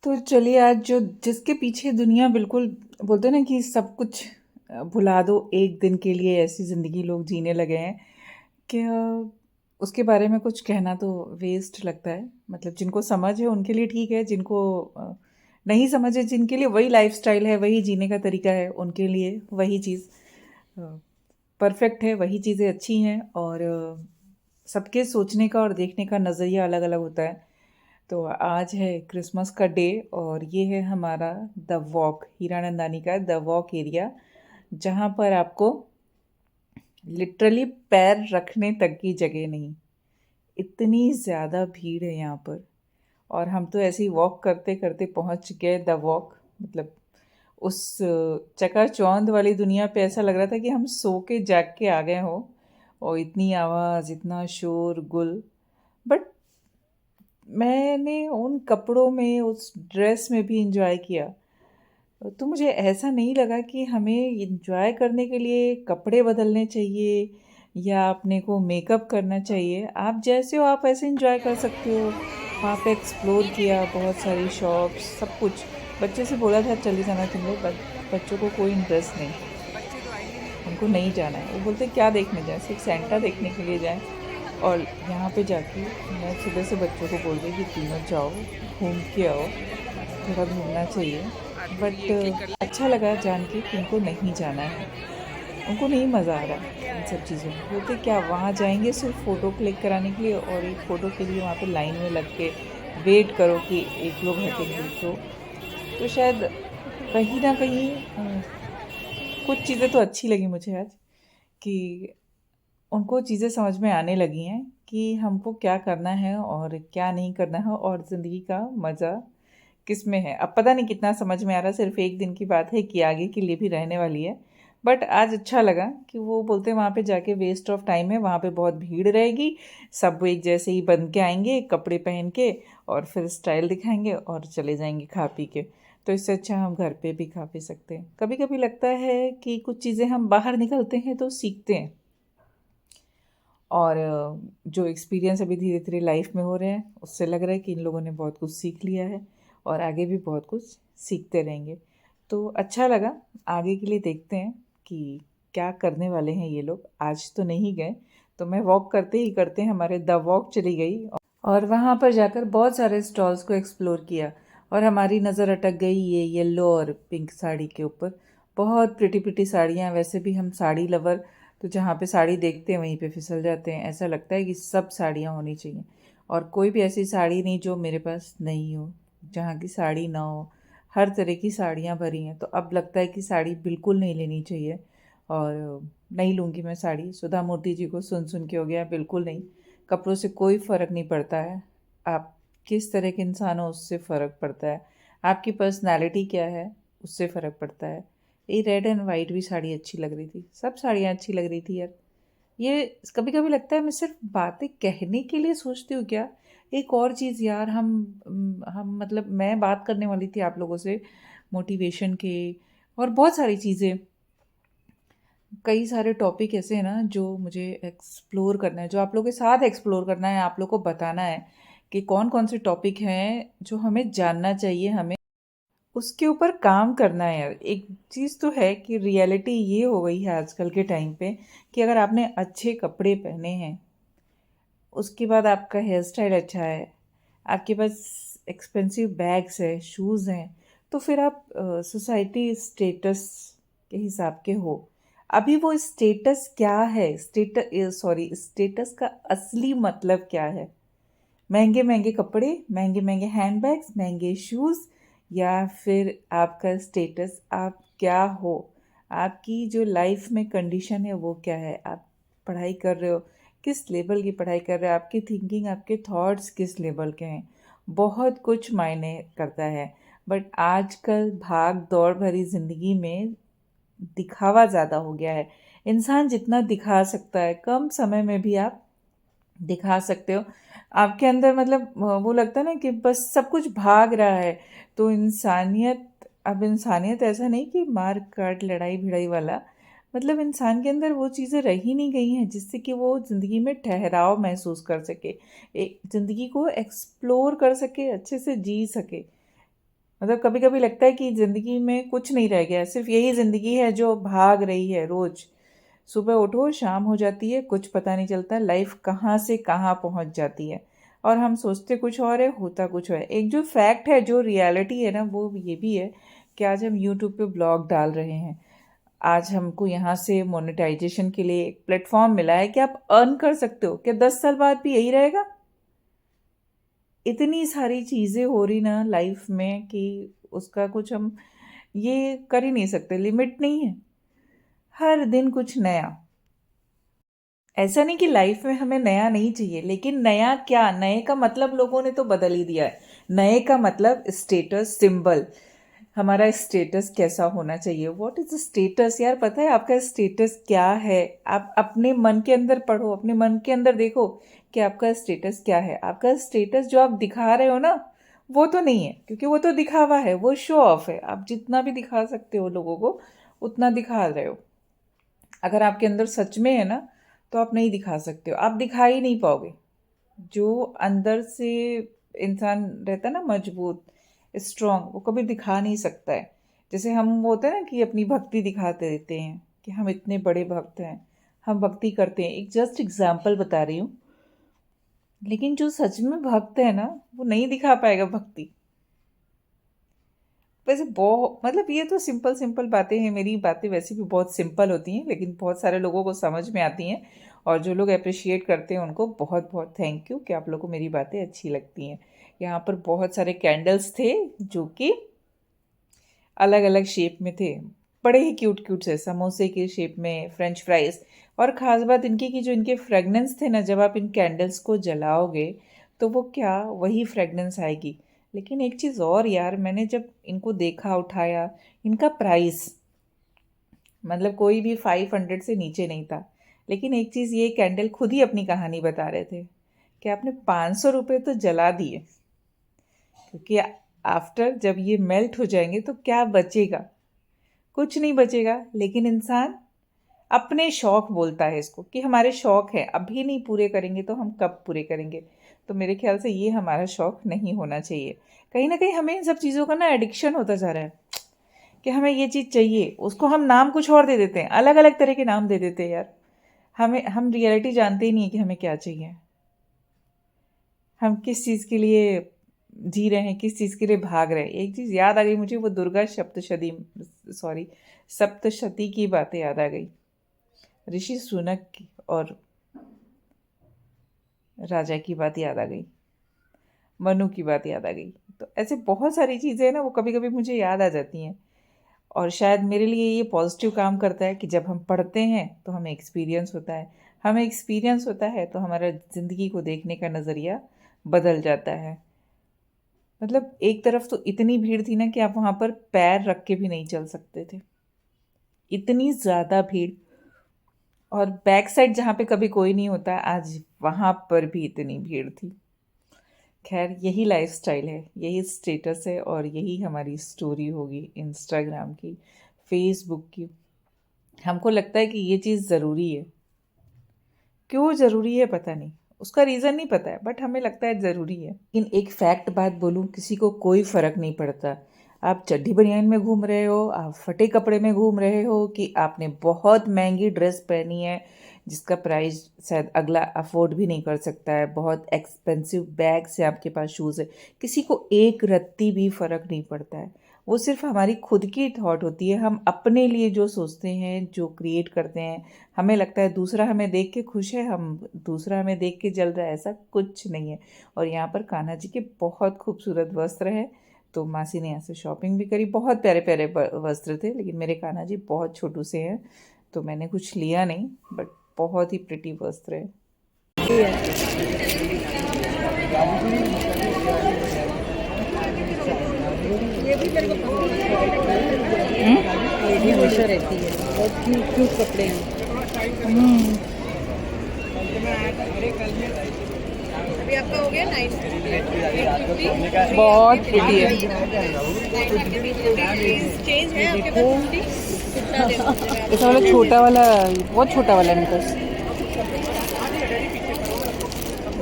तो चलिए आज जो जिसके पीछे दुनिया बिल्कुल बोलते हैं ना कि सब कुछ भुला दो एक दिन के लिए, ऐसी ज़िंदगी लोग जीने लगे हैं कि उसके बारे में कुछ कहना तो वेस्ट लगता है। मतलब जिनको समझ है उनके लिए ठीक है, जिनको नहीं समझ है, जिनके लिए वही लाइफस्टाइल है, वही जीने का तरीका है, उनके लिए वही चीज़ परफेक्ट है, वही चीज़ें अच्छी हैं। और सबके सोचने का और देखने का नज़रिया अलग अलग होता है। तो आज है क्रिसमस का डे और ये है हमारा द वॉक, हीरानंदानी का द वॉक एरिया, जहाँ पर आपको लिटरली पैर रखने तक की जगह नहीं। इतनी ज़्यादा भीड़ है यहाँ पर। और हम तो ऐसे ही वॉक करते करते पहुँच गए द वॉक। मतलब उस चकाचौंध वाली दुनिया पे ऐसा लग रहा था कि हम सो के जाग के आ गए हो। और इतनी आवाज़, इतना शोर गुल। बट मैंने उन कपड़ों में, उस ड्रेस में भी इंजॉय किया। तो मुझे ऐसा नहीं लगा कि हमें इंजॉय करने के लिए कपड़े बदलने चाहिए या अपने को मेकअप करना चाहिए। आप जैसे हो आप ऐसे इंजॉय कर सकते हो। वहाँ पे एक्सप्लोर किया, बहुत सारी शॉप्स, सब कुछ। बच्चे से बोला था चले जाना तुम लोग, बच्चों को कोई इंटरेस्ट नहीं, उनको नहीं जाना है। वो बोलते क्या देखने जाएं, सिर्फ सेंटा देखने के लिए जाएं। और यहाँ पे जाके मैं सुबह से बच्चों को बोल रही कि तीनों जाओ, घूम के आओ, थोड़ा घूमना चाहिए। बट अच्छा लगा जान के कि उनको नहीं जाना है, उनको नहीं मज़ा आ रहा इन सब चीज़ों में। बोलते क्या वहाँ जाएंगे सिर्फ फ़ोटो क्लिक कराने के लिए, और एक फ़ोटो के लिए वहाँ पे लाइन में लग के वेट करो कि एक लोग हटेंगे। तो शायद कहीं ना कहीं कुछ चीज़ें तो अच्छी लगी मुझे आज, कि उनको चीज़ें समझ में आने लगी हैं कि हमको क्या करना है और क्या नहीं करना है, और ज़िंदगी का मज़ा किस में है। अब पता नहीं कितना समझ में आ रहा, सिर्फ एक दिन की बात है कि आगे के लिए भी रहने वाली है। बट आज अच्छा लगा कि वो बोलते हैं वहाँ पे जाके वेस्ट ऑफ टाइम है, वहाँ पे बहुत भीड़ रहेगी, सब एक जैसे ही बन के आएंगे कपड़े पहन के, और फिर स्टाइल दिखाएंगे और चले जाएंगे खा पी के। तो इससे अच्छा हम घर पे भी खा पी सकते हैं। कभी कभी लगता है कि कुछ चीज़ें हम बाहर निकलते हैं तो सीखते हैं। और जो एक्सपीरियंस अभी धीरे धीरे लाइफ में हो रहे हैं, उससे लग रहा है कि इन लोगों ने बहुत कुछ सीख लिया है और आगे भी बहुत कुछ सीखते रहेंगे। तो अच्छा लगा। आगे के लिए देखते हैं कि क्या करने वाले हैं ये लोग। आज तो नहीं गए, तो मैं वॉक करते ही करते हमारे द वॉक चली गई और वहाँ पर जाकर बहुत सारे स्टॉल्स को एक्सप्लोर किया। और हमारी नज़र अटक गई ये येलो और पिंक साड़ी के ऊपर। बहुत प्रिटी प्रिटी साड़ियाँ। वैसे भी हम साड़ी लवर, तो जहाँ पे साड़ी देखते हैं वहीं पे फिसल जाते हैं। ऐसा लगता है कि सब साड़ियाँ होनी चाहिए, और कोई भी ऐसी साड़ी नहीं जो मेरे पास नहीं हो, जहाँ की साड़ी ना हो। हर तरह की साड़ियाँ भरी हैं, तो अब लगता है कि साड़ी बिल्कुल नहीं लेनी चाहिए। और नहीं लूँगी मैं साड़ी। सुधा मूर्ति जी को सुन सुन के हो गया, बिल्कुल नहीं। कपड़ों से कोई फ़र्क नहीं पड़ता है। आप किस तरह के इंसान हो उससे फ़र्क पड़ता है। आपकी पर्सनैलिटी क्या है उससे फ़र्क पड़ता है। ये रेड एंड वाइट भी साड़ी अच्छी लग रही थी, सब साड़ियाँ अच्छी लग रही थी यार। ये कभी कभी लगता है मैं सिर्फ बातें कहने के लिए सोचती हूँ क्या। एक और चीज़ यार, हम मतलब मैं बात करने वाली थी आप लोगों से मोटिवेशन के, और बहुत सारी चीज़ें, कई सारे टॉपिक ऐसे हैं ना जो मुझे एक्सप्लोर करना है, जो आप लोगों के साथ एक्सप्लोर करना है, आप लोग को बताना है कि कौन कौन से टॉपिक हैं जो हमें जानना चाहिए, हमें उसके ऊपर काम करना है यार। एक चीज़ तो है कि रियलिटी ये हो गई है आजकल के टाइम पे कि अगर आपने अच्छे कपड़े पहने हैं, उसके बाद आपका हेयर स्टाइल अच्छा है, आपके पास एक्सपेंसिव बैग्स है, शूज़ हैं, तो फिर आप सोसाइटी स्टेटस के हिसाब के हो। अभी वो स्टेटस क्या है, स्टेटस का असली मतलब क्या है? महंगे महंगे कपड़े, महंगे महंगे हैंडबैग्स, महंगे शूज़, या फिर आपका स्टेटस, आप क्या हो? आपकी जो लाइफ में कंडीशन है वो क्या है? आप पढ़ाई कर रहे हो, किस लेवल की पढ़ाई कर रहे हो? आपकी थिंकिंग, आपके थॉट्स किस लेवल के हैं? बहुत कुछ मायने करता है। बट आजकल भाग दौड़ भरी ज़िंदगी में दिखावा ज़्यादा हो गया है। इंसान जितना दिखा सकता है कम समय में भी आप दिखा सकते हो। आपके अंदर मतलब वो लगता है ना कि बस सब कुछ भाग रहा है। तो इंसानियत, अब इंसानियत ऐसा नहीं कि मार काट लड़ाई भिड़ाई वाला, मतलब इंसान के अंदर वो चीज़ें रही नहीं गई हैं जिससे कि वो ज़िंदगी में ठहराव महसूस कर सके, एक ज़िंदगी को एक्सप्लोर कर सके, अच्छे से जी सके। मतलब कभी-कभी लगता है कि ज़िंदगी में कुछ नहीं रह गया है, सिर्फ़ यही ज़िंदगी है जो भाग रही है रोज़। सुबह उठो, शाम हो जाती है, कुछ पता नहीं चलता, लाइफ़ कहाँ से कहाँ पहुँच जाती है और हम सोचते कुछ और है, होता कुछ और है। एक जो फैक्ट है, जो रियलिटी है ना, वो ये भी है कि आज हम यूट्यूब पे ब्लॉग डाल रहे हैं। आज हमको यहाँ से मोनेटाइज़ेशन के लिए एक प्लेटफ़ॉर्म मिला है कि आप अर्न कर सकते हो। क्या 10 साल बाद भी यही रहेगा? इतनी सारी चीज़ें हो रही ना लाइफ में कि उसका कुछ हम ये कर ही नहीं सकते, लिमिट नहीं है। हर दिन कुछ नया। ऐसा नहीं कि लाइफ में हमें नया नहीं चाहिए, लेकिन नया क्या? नए का मतलब लोगों ने तो बदल ही दिया है। नए का मतलब स्टेटस सिंबल। हमारा स्टेटस कैसा होना चाहिए? What is status? यार पता है आपका स्टेटस क्या है? आप अपने मन के अंदर पढ़ो, अपने मन के अंदर देखो कि आपका स्टेटस क्या है। आपका स्टेटस जो आप दिखा रहे हो ना, वो तो नहीं है, क्योंकि वो तो दिखावा है, वो शो ऑफ है। आप जितना भी दिखा सकते हो लोगों को, उतना दिखा रहे हो। अगर आपके अंदर सच में है ना, तो आप नहीं दिखा सकते हो, आप दिखा ही नहीं पाओगे। जो अंदर से इंसान रहता है ना मजबूत, स्ट्रांग, वो कभी दिखा नहीं सकता है। जैसे हम वो होता है ना कि अपनी भक्ति दिखाते रहते हैं कि हम इतने बड़े भक्त हैं, हम भक्ति करते हैं। एक जस्ट एग्जाम्पल बता रही हूँ। लेकिन जो सच में भक्त है ना, वो नहीं दिखा पाएगा भक्ति। वैसे बहुत मतलब ये तो सिंपल सिंपल बातें हैं, मेरी बातें वैसे भी बहुत सिंपल होती हैं, लेकिन बहुत सारे लोगों को समझ में आती हैं। और जो लोग अप्रिशिएट करते हैं उनको बहुत बहुत थैंक यू कि आप लोगों को मेरी बातें अच्छी लगती हैं। यहाँ पर बहुत सारे कैंडल्स थे जो कि अलग अलग शेप में थे, बड़े ही क्यूट क्यूट से, समोसे के शेप में, फ्रेंच फ्राइज। और ख़ास बात इनकी कि जो इनके फ्रेगनेंस थे ना, जब आप इन कैंडल्स को जलाओगे तो वो क्या वही फ्रेगनेंस आएगी। लेकिन एक चीज़ और यार, मैंने जब इनको देखा, उठाया, इनका प्राइस मतलब कोई भी 500 से नीचे नहीं था। लेकिन एक चीज़, ये कैंडल खुद ही अपनी कहानी बता रहे थे कि आपने 500 रुपये तो जला दिए, क्योंकि आफ्टर जब ये मेल्ट हो जाएंगे तो क्या बचेगा? कुछ नहीं बचेगा। लेकिन इंसान अपने शौक बोलता है इसको कि हमारे शौक है, अभी नहीं पूरे करेंगे तो हम कब पूरे करेंगे? तो मेरे ख्याल से ये हमारा शौक नहीं होना चाहिए। कहीं ना कहीं हमें इन सब चीज़ों का ना एडिक्शन होता जा रहा है कि हमें ये चीज़ चाहिए, उसको हम नाम कुछ और दे देते हैं, अलग अलग तरह के नाम दे देते हैं यार। हम रियलिटी जानते ही नहीं है कि हमें क्या चाहिए, हम किस चीज़ के लिए जी रहे हैं, किस चीज़ के लिए भाग रहे हैं। एक चीज़ याद आ गई मुझे, वो दुर्गा सप्तशती, सॉरी, सप्तशती की बातें याद आ गई। ऋषि सुनक की और राजा की बात याद आ गई, मनु की बात याद आ गई। तो ऐसे बहुत सारी चीज़ें हैं ना, वो कभी कभी मुझे याद आ जाती हैं। और शायद मेरे लिए ये पॉजिटिव काम करता है कि जब हम पढ़ते हैं तो हमें एक्सपीरियंस होता है, हमें एक्सपीरियंस होता है तो हमारा ज़िंदगी को देखने का नज़रिया बदल जाता है। मतलब एक तरफ तो इतनी भीड़ थी ना कि आप वहाँ पर पैर रख के भी नहीं चल सकते थे, इतनी ज़्यादा भीड़। और बैक साइड जहाँ पे कभी कोई नहीं होता, आज वहाँ पर भी इतनी भीड़ थी। खैर, यही लाइफस्टाइल है, यही स्टेटस है, और यही हमारी स्टोरी होगी इंस्टाग्राम की, फेसबुक की। हमको लगता है कि ये चीज़ ज़रूरी है। क्यों ज़रूरी है पता नहीं, उसका रीज़न नहीं पता है, बट हमें लगता है ज़रूरी है। लेकिन एक फैक्ट बात बोलूँ, किसी को कोई फ़र्क नहीं पड़ता। आप चड्डी बनियान में घूम रहे हो, आप फटे कपड़े में घूम रहे हो, कि आपने बहुत महंगी ड्रेस पहनी है जिसका प्राइस शायद अगला अफोर्ड भी नहीं कर सकता है, बहुत एक्सपेंसिव बैग से आपके पास शूज़ है, किसी को एक रत्ती भी फ़र्क नहीं पड़ता है। वो सिर्फ हमारी खुद की थॉट होती है, हम अपने लिए जो सोचते हैं, जो क्रिएट करते हैं। हमें लगता है दूसरा हमें देख के खुश है, हम दूसरा हमें देख के जल रहा है, ऐसा कुछ नहीं है। और यहाँ पर कान्हा जी के बहुत खूबसूरत वस्त्र हैं, तो मासी ने यहाँ से शॉपिंग भी करी। बहुत प्यारे प्यारे वस्त्र थे, लेकिन मेरे कान्हा जी बहुत छोटू से हैं तो मैंने कुछ लिया नहीं, बट बहुत ही प्रिटी वस्त्र है। ये भी मेरे को पसंद है। ये भी हमेशा रहती है, बहुत क्यूट क्यूट कपड़े हैं। अभी आपका हो गया 950, बहुत प्रिटी है। चेंज है आपके पास 50? कितना दे दो मुझे? ऐसा वाला छोटा वाला, बहुत छोटा वाला है मेरे पास।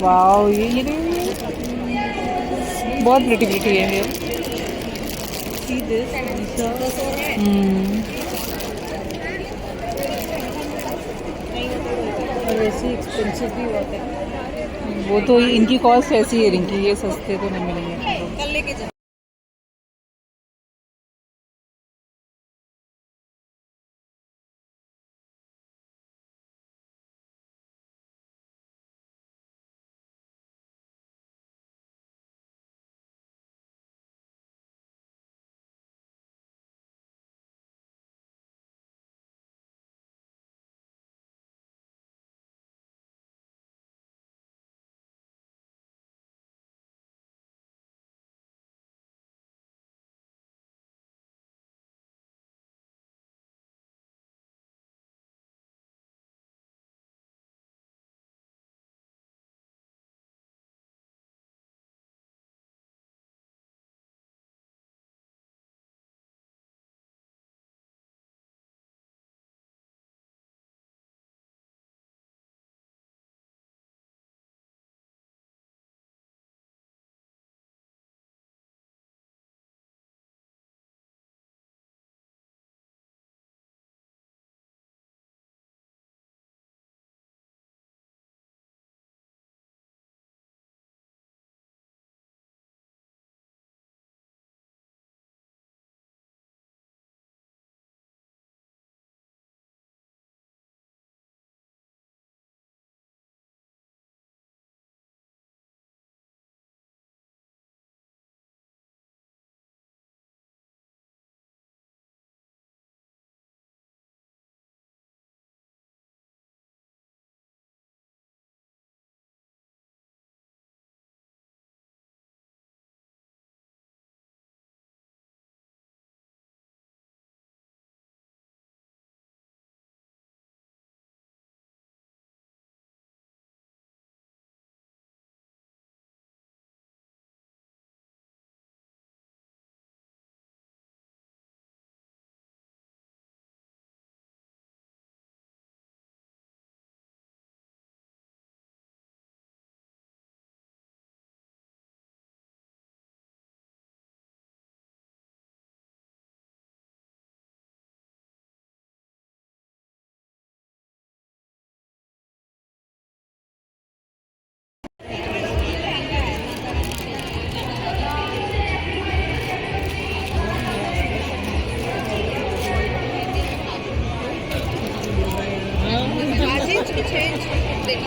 वाओ, ये बहुत प्रिटी प्रिटी है ये। see this. और वैसे एक्सपेंसिव भी होते हैं। वो तो इनकी कॉस्ट ऐसी है रिंकी, ये सस्ते तो नहीं मिलेंगे। कल लेके जा।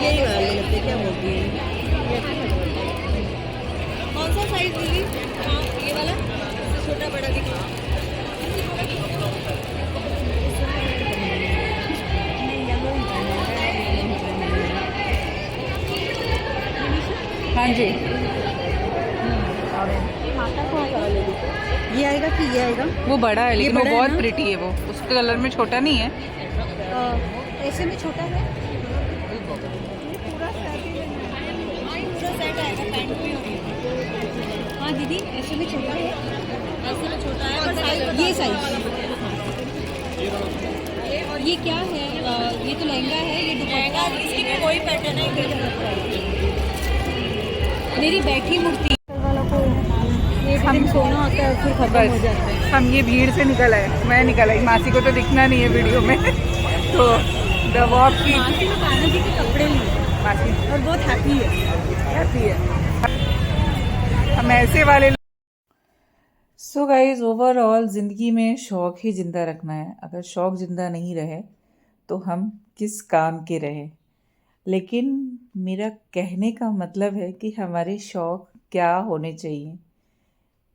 यही वाले लगते क्या बोलती है? कौन सा साइज ली? हाँ ये वाला छोटा बड़ा दिखा। हाँ जी, ये आएगा कि ये आएगा? वो बड़ा है लेकिन वो बड़ा है बहुत ना? प्रिटी है, वो उसके कलर में छोटा नहीं है। ऐसे में छोटा है। पूरा सेट आएगा, पैंट भी होगी। हाँ दीदी ऐसे में छोटा है, ऐसे में छोटा है और साइज ये साइज। और ये क्या है? ये तो लहंगा है, ये दुपट्टा। इसकी भी कोई पैटर्न है। मेरी बैठी मूर्ति वालों को एक दिन सोना होता है फिर खत्म हो जाता है। हम ये भीड़ से निकल आए, मैं निकल आई, मासी को तो दिखना नहीं है वीडियो में। तो द वॉक की मासी ने कान्हा जी के कपड़े लिए मासी और बहुत हैप्पी है। हम ऐसे वाले। सो गाइज, ओवरऑल ज़िंदगी में शौक़ ही ज़िंदा रखना है। अगर शौक़ ज़िंदा नहीं रहे तो हम किस काम के रहे। लेकिन मेरा कहने का मतलब है कि हमारे शौक़ क्या होने चाहिए,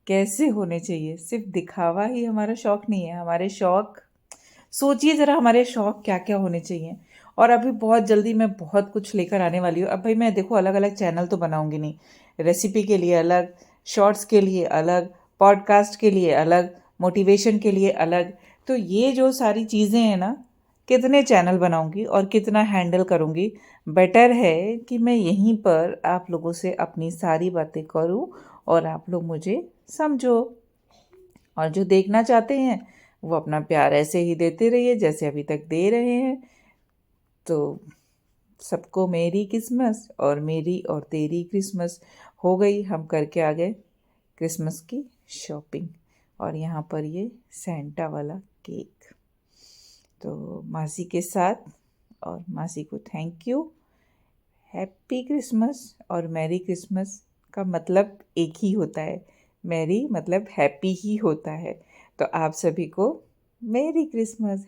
कैसे होने चाहिए। सिर्फ दिखावा ही हमारा शौक़ नहीं है। हमारे शौक़, सोचिए ज़रा हमारे शौक़ क्या क्या होने चाहिए। और अभी बहुत जल्दी मैं बहुत कुछ लेकर आने वाली हूँ। अब भाई मैं देखो अलग अलग चैनल तो बनाऊँगी नहीं, रेसिपी के लिए अलग, शॉर्ट्स के लिए अलग, पॉडकास्ट के लिए अलग, मोटिवेशन के लिए अलग। तो ये जो सारी चीज़ें हैं ना, कितने चैनल बनाऊँगी और कितना हैंडल करूँगी। बेटर है कि मैं यहीं पर आप लोगों से अपनी सारी बातें करूँ और आप लोग मुझे समझो। और जो देखना चाहते हैं वो अपना प्यार ऐसे ही देते रहिए जैसे अभी तक दे रहे हैं। तो सबको मेरी क्रिसमस और मेरी और तेरी क्रिसमस हो गई। हम करके आ गए क्रिसमस की शॉपिंग। और यहाँ पर ये सेंटा वाला केक। तो मासी के साथ और मासी को थैंक यू। हैप्पी क्रिसमस और मैरी क्रिसमस का मतलब एक ही होता है, मैरी मतलब हैप्पी ही होता है। तो आप सभी को मैरी क्रिसमस।